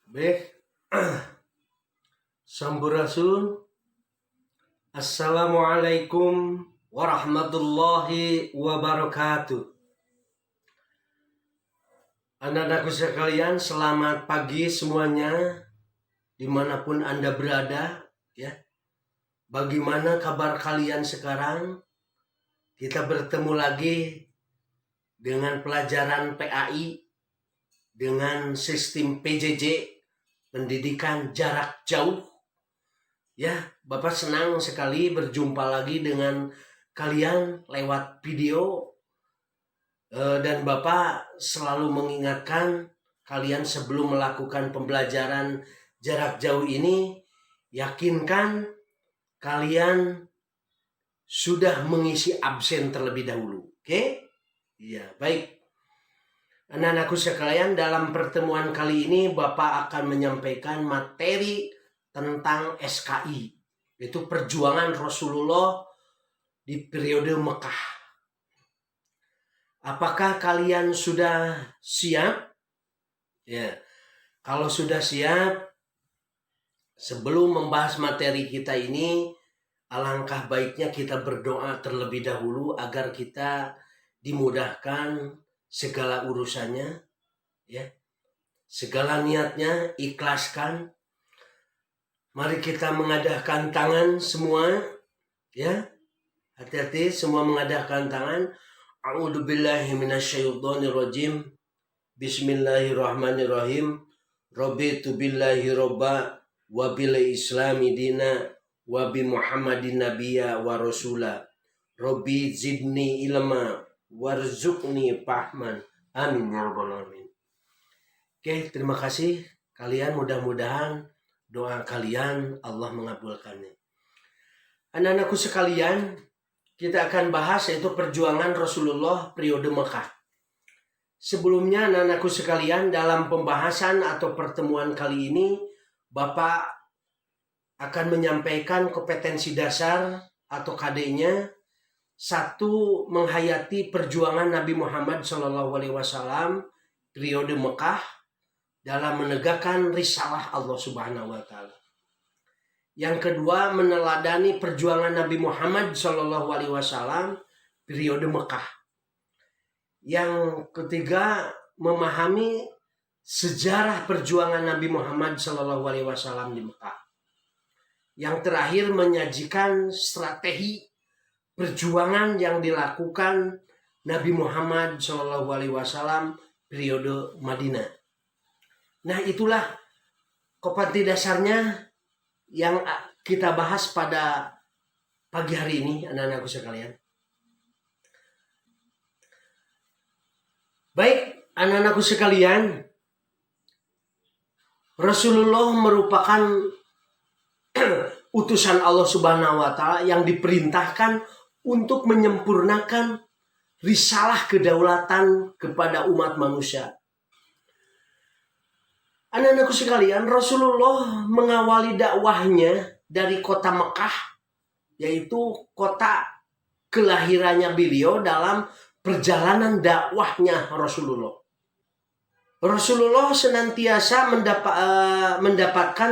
Baik, Sampurasun. Assalamualaikum warahmatullahi wabarakatuh. Anak-anakku sekalian, selamat pagi semuanya, dimanapun Anda berada. Ya, bagaimana kabar kalian sekarang? Kita bertemu lagi dengan pelajaran PAI dengan sistem PJJ, pendidikan jarak jauh. Ya, Bapak senang sekali berjumpa lagi dengan kalian lewat video. Dan Bapak selalu mengingatkan kalian sebelum melakukan pembelajaran jarak jauh ini, yakinkan kalian sudah mengisi absen terlebih dahulu. Oke? Iya, baik. Anak-anakku sekalian, dalam pertemuan kali ini Bapak akan menyampaikan materi tentang SKI, yaitu perjuangan Rasulullah di periode Mekah. Apakah kalian sudah siap? Ya, kalau sudah siap, sebelum membahas materi kita ini, alangkah baiknya kita berdoa terlebih dahulu agar kita dimudahkan segala urusannya, ya. Segala niatnya ikhlaskan. Mari kita mengadahkan tangan semua, ya. Hati-hati semua mengadahkan tangan. A'udzubillahi minasyaitonirrajim. Bismillahirrahmanirrahim. Raditu billahi robba wa bil islami dina wa bi Muhammadin nabiyya wa rasula. Rabbi zidni ilma warzuqni fahman. Amin ya rabbal alamin. Oke, terima kasih kalian, mudah-mudahan doa kalian Allah mengabulkannya. Anak-anakku sekalian, kita akan bahas yaitu perjuangan Rasulullah periode Mekah. Sebelumnya anak-anakku sekalian, dalam pembahasan atau pertemuan kali ini Bapak akan menyampaikan kompetensi dasar atau KD-nya. Satu, menghayati perjuangan Nabi Muhammad SAW periode Mekah dalam menegakkan risalah Allah Subhanahu wa Ta'ala. Yang kedua, meneladani perjuangan Nabi Muhammad SAW periode Mekah. Yang ketiga, memahami sejarah perjuangan Nabi Muhammad SAW di Mekah. Yang terakhir, menyajikan strategi perjuangan yang dilakukan Nabi Muhammad SAW periode Madinah. Nah, itulah kompetensi dasarnya yang kita bahas pada pagi hari ini, anak-anakku sekalian. Baik, anak-anakku sekalian, Rasulullah merupakan utusan Allah Subhanahu wa Ta'ala yang diperintahkan untuk menyempurnakan risalah kedaulatan kepada umat manusia. Anak-anakku sekalian, Rasulullah mengawali dakwahnya dari kota Mekah, yaitu kota kelahirannya beliau dalam perjalanan dakwahnya Rasulullah. Rasulullah senantiasa mendapatkan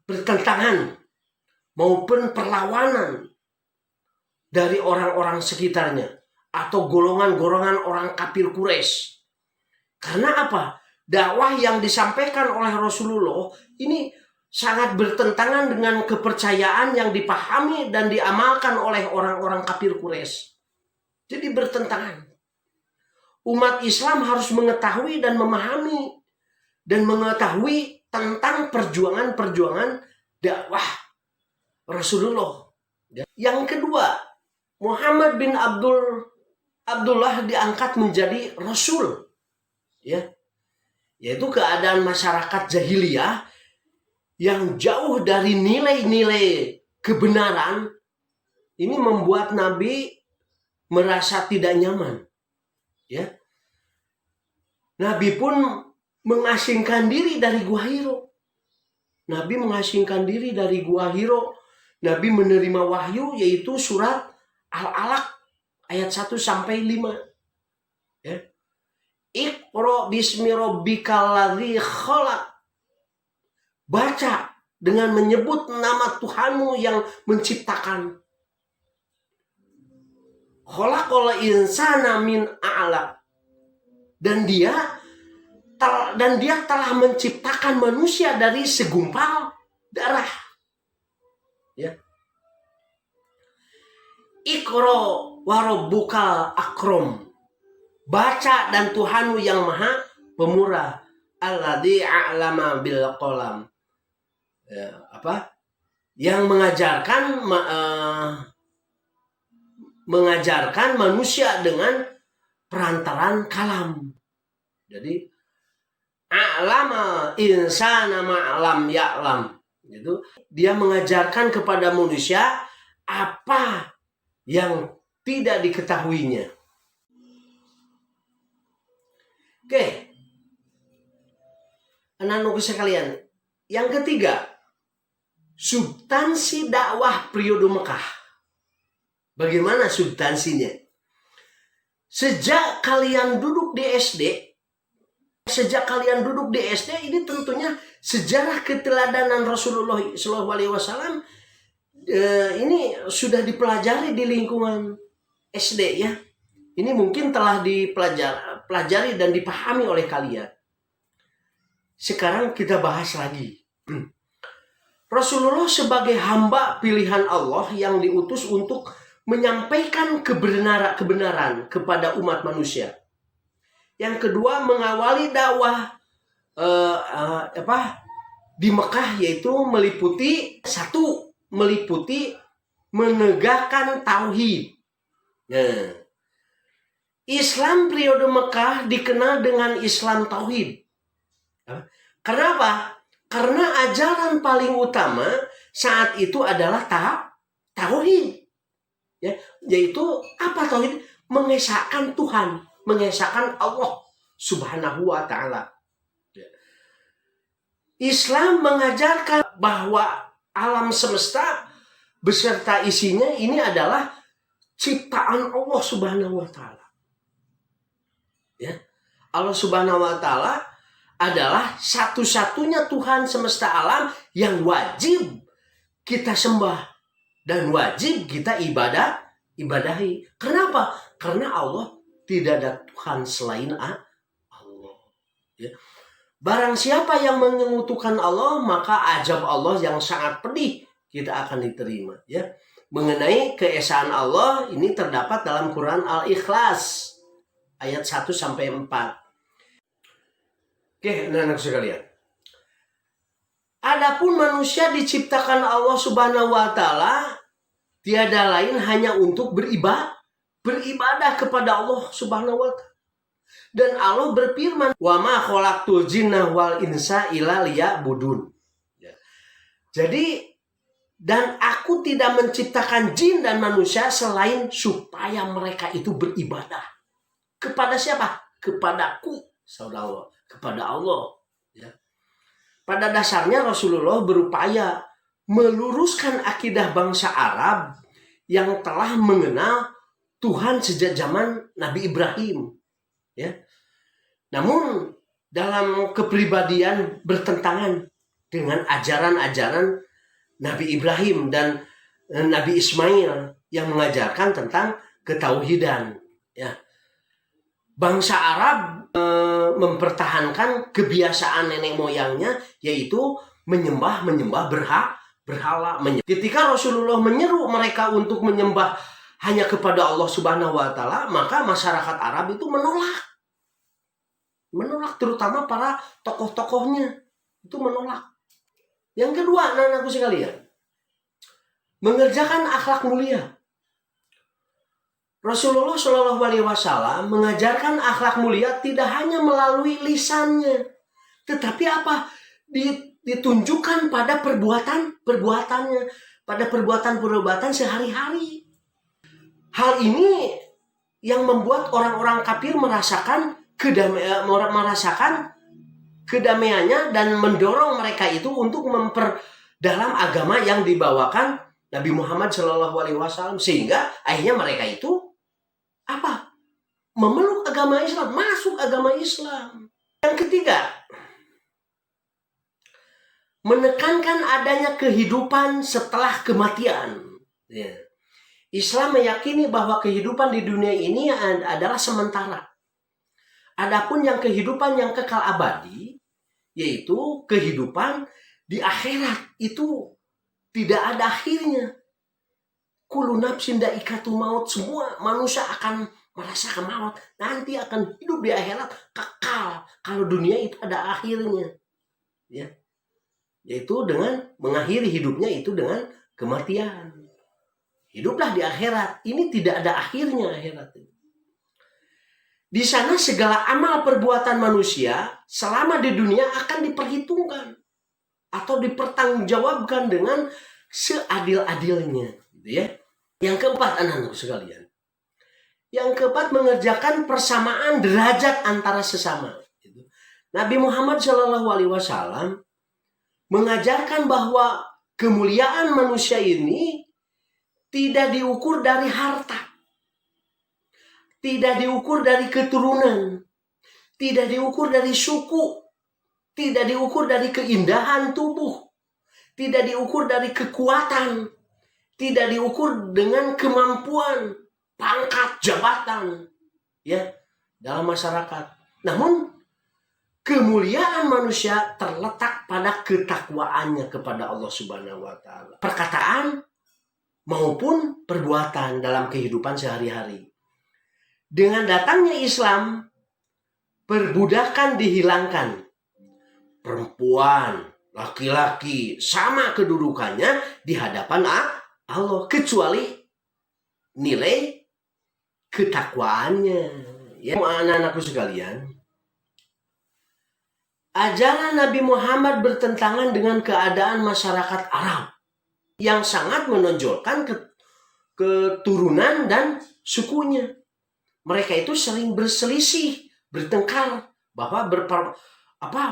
bertentangan maupun perlawanan dari orang-orang sekitarnya atau golongan-golongan orang kafir Quraisy. Karena apa? Dakwah yang disampaikan oleh Rasulullah ini sangat bertentangan dengan kepercayaan yang dipahami dan diamalkan oleh orang-orang kafir Quraisy. Jadi bertentangan. Umat Islam harus mengetahui dan memahami dan mengetahui tentang perjuangan-perjuangan dakwah Rasulullah. Yang kedua, Muhammad bin Abdullah diangkat menjadi Rasul. Ya, yaitu keadaan masyarakat jahiliyah yang jauh dari nilai-nilai kebenaran ini membuat Nabi merasa tidak nyaman. Ya, Nabi pun mengasingkan diri dari Gua Hiro. Nabi mengasingkan diri dari Gua Hiro. Nabi menerima wahyu yaitu surat Al-Alaq ayat 1-5. Ya. Iqra bismi rabbikal ladzi khalaq. Baca dengan menyebut nama Tuhanmu yang menciptakan. Khalaqal insana min 'alaq. Dan dia telah menciptakan manusia dari segumpal darah. Ya. Iqra wa rabbukal akram. Baca dan Tuhanmu yang maha pemurah. Alladzi 'allama bil qalam. Ya, yang mengajarkan manusia dengan perantaran kalam. Jadi a'lama insana ma'lam ya'lam. Gitu. Dia mengajarkan kepada manusia apa yang tidak diketahuinya. Oke. Anak-anak sekalian, yang ketiga, substansi dakwah periode Mekah. Bagaimana substansinya? Sejak kalian duduk di SD, ini tentunya sejarah keteladanan Rasulullah SAW ini sudah dipelajari di lingkungan SD ya. Ini mungkin telah dipelajari dan dipahami oleh kalian. Sekarang kita bahas lagi. Rasulullah sebagai hamba pilihan Allah yang diutus untuk menyampaikan kebenaran kepada umat manusia. Yang kedua, mengawali dakwah di Mekah, yaitu meliputi menegakkan tauhid. Nah, Islam periode Mekah dikenal dengan Islam tauhid. Kenapa? Karena ajaran paling utama saat itu adalah tauhid. Ya, yaitu apa tauhid? Mengesahkan Tuhan, mengesahkan Allah Subhanahu wa taala. Ya. Islam mengajarkan bahwa alam semesta beserta isinya ini adalah ciptaan Allah Subhanahu wa taala. Ya. Allah Subhanahu wa taala adalah satu-satunya Tuhan semesta alam yang wajib kita sembah dan wajib kita ibadahi. Kenapa? Karena Allah tidak ada Tuhan selain Allah. Ya. Barang siapa yang menyekutukan Allah, maka azab Allah yang sangat pedih kita akan diterima. Ya. Mengenai keesaan Allah ini terdapat dalam Quran Al-Ikhlas ayat 1-4. Oke, anak-anak sekalian. Adapun manusia diciptakan Allah Subhanahu wa taala tiada lain hanya untuk beribadah kepada Allah Subhanahu wa taala. Dan Allah berfirman, "Wa ma khalaqtul jinna wal insa illa liya'budun." Ya. Jadi, dan aku tidak menciptakan jin dan manusia selain supaya mereka itu beribadah. Kepada siapa? Kepadaku, saudara. Kepada Allah. Ya. Pada dasarnya Rasulullah berupaya meluruskan akidah bangsa Arab yang telah mengenal Tuhan sejak zaman Nabi Ibrahim. Ya. Namun dalam kepribadian bertentangan dengan ajaran-ajaran Nabi Ibrahim dan Nabi Ismail yang mengajarkan tentang ketauhidan. Ya. Bangsa Arab mempertahankan kebiasaan nenek moyangnya, yaitu menyembah berhala. Ketika Rasulullah menyeru mereka untuk menyembah hanya kepada Allah Subhanahu wa taala, maka masyarakat Arab itu menolak, terutama para tokoh-tokohnya itu menolak. Yang kedua, anak-anakku sekalian, mengerjakan akhlak mulia. Rasulullah Shallallahu Alaihi Wasallam mengajarkan akhlak mulia tidak hanya melalui lisannya, tetapi apa? Ditunjukkan pada perbuatannya, pada perbuatan sehari-hari. Hal ini yang membuat orang-orang kafir merasakan kedamaiannya dan mendorong mereka itu untuk memperdalam agama yang dibawakan Nabi Muhammad Shallallahu Alaihi Wasallam, sehingga akhirnya mereka itu memeluk agama Islam, masuk agama Islam. Yang ketiga, menekankan adanya kehidupan setelah kematian. Ya. Islam meyakini bahwa kehidupan di dunia ini adalah sementara. Adapun yang kehidupan yang kekal abadi, yaitu kehidupan di akhirat, itu tidak ada akhirnya. Kullu nafsin dha'iqatul maut, semua manusia akan merasakan maut, nanti akan hidup di akhirat kekal. Kalau dunia itu ada akhirnya, ya, yaitu dengan mengakhiri hidupnya itu dengan kematian. Hiduplah di akhirat, ini tidak ada akhirnya akhirat. Di sana segala amal perbuatan manusia selama di dunia akan diperhitungkan atau dipertanggungjawabkan dengan seadil-adilnya, gitu ya. Yang keempat, anak-anak sekalian, yang keempat, mengerjakan persamaan derajat antara sesama. Nabi Muhammad SAW mengajarkan bahwa kemuliaan manusia ini tidak diukur dari harta, tidak diukur dari keturunan, tidak diukur dari suku, tidak diukur dari keindahan tubuh, tidak diukur dari kekuatan, tidak diukur dengan kemampuan, pangkat, jabatan, ya, dalam masyarakat. Namun kemuliaan manusia terletak pada ketakwaannya kepada Allah Subhanahu wa taala. Perkataan maupun perbuatan dalam kehidupan sehari-hari. Dengan datangnya Islam, perbudakan dihilangkan. Perempuan, laki-laki sama kedudukannya di hadapan Allah, kecuali nilai ketakwaannya. Ya, anak-anakku sekalian, ajaran Nabi Muhammad bertentangan dengan keadaan masyarakat Arab yang sangat menonjolkan keturunan dan sukunya. Mereka itu sering berselisih, bertengkar, bahwa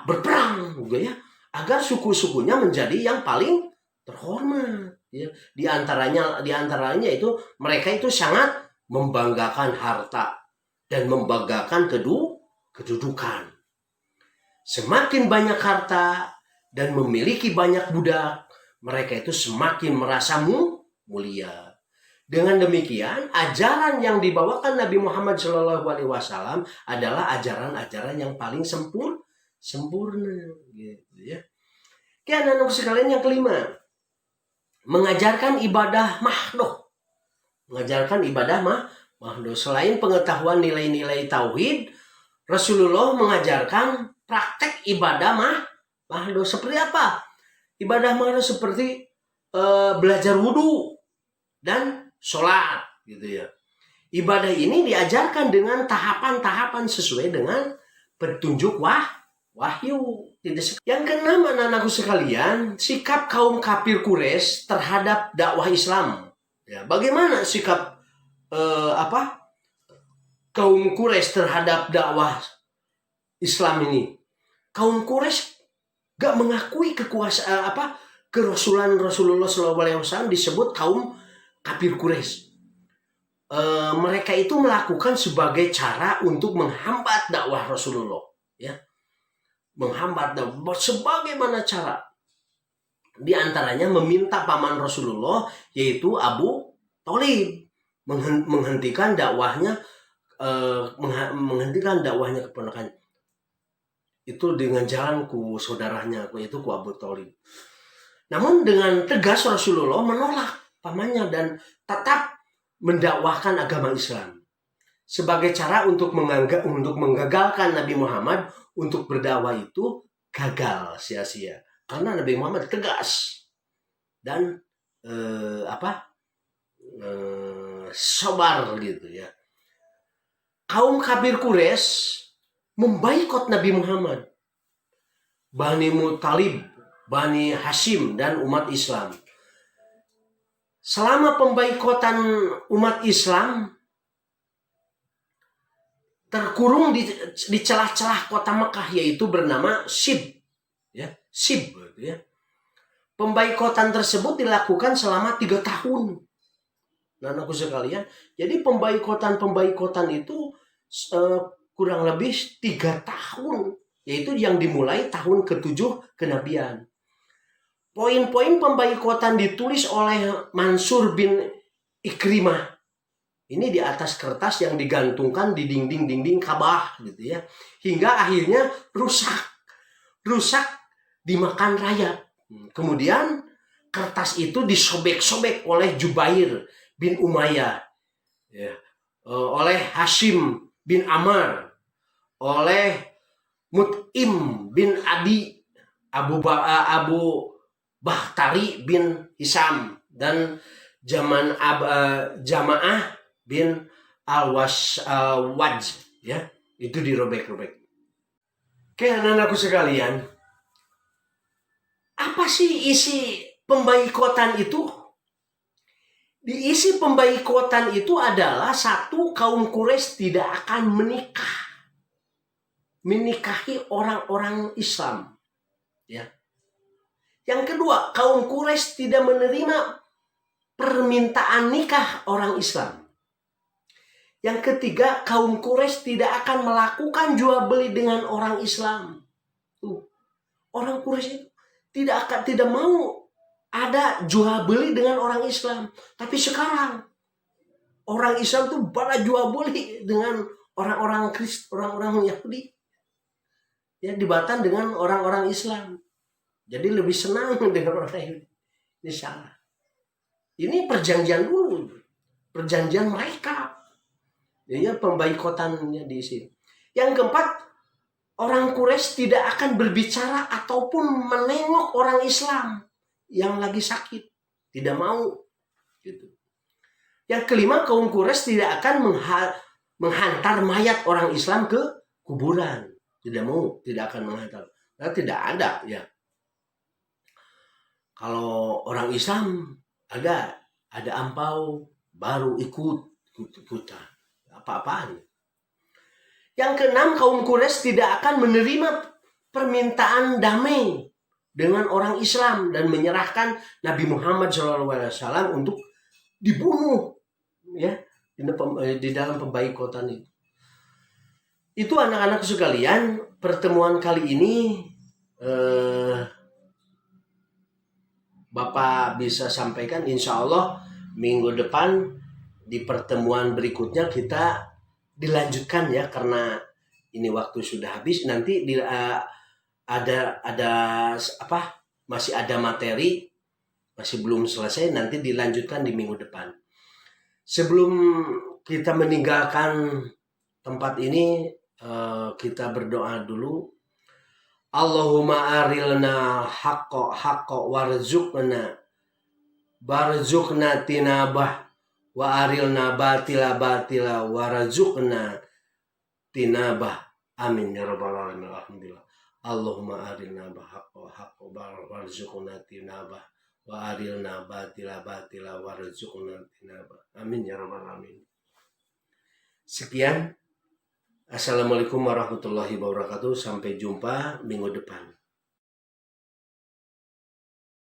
berperang, gitu ya, agar suku-sukunya menjadi yang paling terhormat. Ya. Di antaranya itu mereka itu sangat membanggakan harta dan membanggakan kedudukan. Semakin banyak harta dan memiliki banyak budak, mereka itu semakin merasa mulia. Dengan demikian, ajaran yang dibawakan Nabi Muhammad SAW adalah ajaran-ajaran yang paling sempurna, gitu ya. Oke, anak-anak sekalian, yang kelima, mengajarkan ibadah mahdoh. Mengajarkan ibadah mahdoh. Selain pengetahuan nilai-nilai tauhid, Rasulullah mengajarkan praktek ibadah mahdoh. Seperti apa? Ibadah mahdoh seperti belajar wudhu dan sholat, gitu ya. Ibadah ini diajarkan dengan tahapan-tahapan sesuai dengan petunjuk wahyu. Yang keenam, anak-anakku sekalian, sikap kaum kafir Quraisy terhadap dakwah Islam. Ya, bagaimana sikap kaum Quraisy terhadap dakwah Islam ini? Kaum Quraisy gak mengakui kekuasaan kerasulan Rasulullah SAW, disebut kaum kafir Quraisy. Mereka itu melakukan sebagai cara untuk menghambat dakwah Rasulullah, ya. Menghambat dakwah sebagaimana cara. Di antaranya meminta paman Rasulullah, yaitu Abu Thalib, menghentikan dakwahnya keponakan itu dengan jalan ku saudaranya, yaitu ku Abu Thalib. Namun dengan tegas Rasulullah menolak pamannya dan tetap mendakwahkan agama Islam sebagai cara untuk menggagalkan Nabi Muhammad untuk berdakwah itu gagal sia-sia, karena Nabi Muhammad tegas dan sabar, gitu ya. Kaum kafir Quraisy memboikot Nabi Muhammad, Bani Muthalib, Bani Hashim, dan umat Islam. Selama pemboikotan umat Islam, terkurung di celah-celah kota Mekah, yaitu bernama Shib, ya, Shib, ya. Pemboikotan tersebut dilakukan selama 3 tahun. Nah, anakku sekalian, jadi pemboikotan itu kurang lebih 3 tahun, yaitu yang dimulai tahun ke-7 kenabian. Poin-poin pembaikotan ditulis oleh Mansur bin Ikrimah. Ini di atas kertas yang digantungkan di dinding-dinding Ka'bah gitu ya. Hingga akhirnya rusak dimakan rayap. Kemudian kertas itu disobek-sobek oleh Jubair bin Umayyah, ya, oleh Hashim bin Ammar, oleh Mut'im bin Adi, Abu Bakhtari bin Hisam, dan Jamaah bin Al-Waj, ya, itu dirobek-robek. Oke, anak-anakku sekalian, apa sih isi pembaikotan itu? Di isi pembaikotan itu adalah satu, kaum Quraisy tidak akan menikahi orang-orang Islam, ya. Yang kedua, kaum Quraisy tidak menerima permintaan nikah orang Islam. Yang ketiga, kaum Quraisy tidak akan melakukan jual beli dengan orang Islam. Orang Quraisy tidak mau ada jual beli dengan orang Islam. Tapi sekarang orang Islam tuh pada jual beli dengan orang-orang Yahudi. Ya, dibatan dengan orang-orang Islam. Jadi lebih senang dengan orang Yahudi. Ini salah. Ini perjanjian dulu. Perjanjian mereka. Ya, pembaikotannya di sini. Yang keempat, orang Quraisy tidak akan berbicara ataupun menengok orang Islam yang lagi sakit. Tidak mau. Gitu. Yang kelima, kaum Quraisy tidak akan menghantar mayat orang Islam ke kuburan. Tidak mau, tidak akan menghantar. Karena tidak ada, ya. Kalau orang Islam ada ampau baru ikutan apa-apaan. Yang keenam, kaum Quraisy tidak akan menerima permintaan damai dengan orang Islam dan menyerahkan Nabi Muhammad SAW untuk dibunuh, ya, di dalam pembaikotan itu. Itu anak-anak sekalian, pertemuan kali ini Bapak bisa sampaikan, insya Allah minggu depan di pertemuan berikutnya kita dilanjutkan, ya, karena ini waktu sudah habis. Nanti masih ada materi, masih belum selesai, nanti dilanjutkan di minggu depan. Sebelum kita meninggalkan tempat ini, kita berdoa dulu. Allahumma arilna haqqa warzuqna tinabah wa arilna batila warzuqna tinabah. Amin ya rabbal alamin. Alhamdulillah. Allahumma arilna haqqa warzuqna tinabah wa arilna batila warzuqna tinabah. Amin ya rabbal alamin. Sekian. Assalamualaikum warahmatullahi wabarakatuh. Sampai jumpa minggu depan.